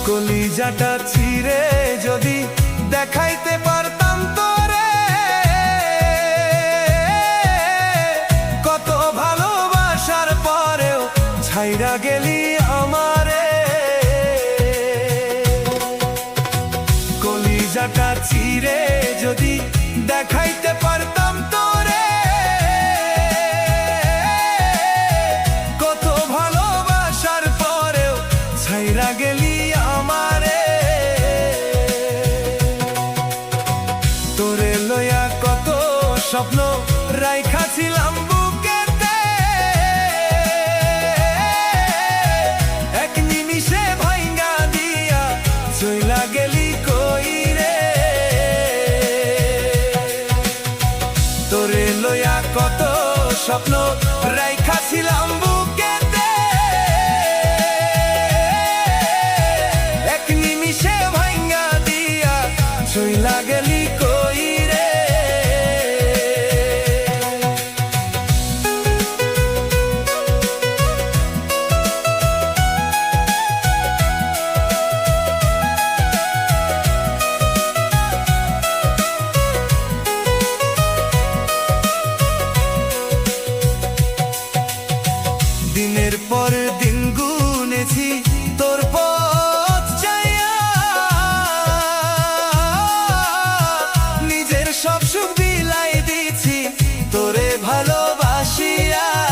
কলিজাটা ছিঁড়ে যদি দেখাইতে পারতাম তোরে, কত ভালোবাসার পরেও ছাইরা গেলি আমারে। কলিজাটা ছিঁড়ে যদি দেখাইতে পারতাম তোরে, কত ভালোবাসার পরেও ছাইরা গেলি আমারে। তোরে লইয়া কত স্বপ্ন রাইখাছিলাম বুকেতে, এক নিমিষে ভাইঙ্গা দিয়া চইলা গেলি কই রে। তোরে লইয়া কত স্বপ্ন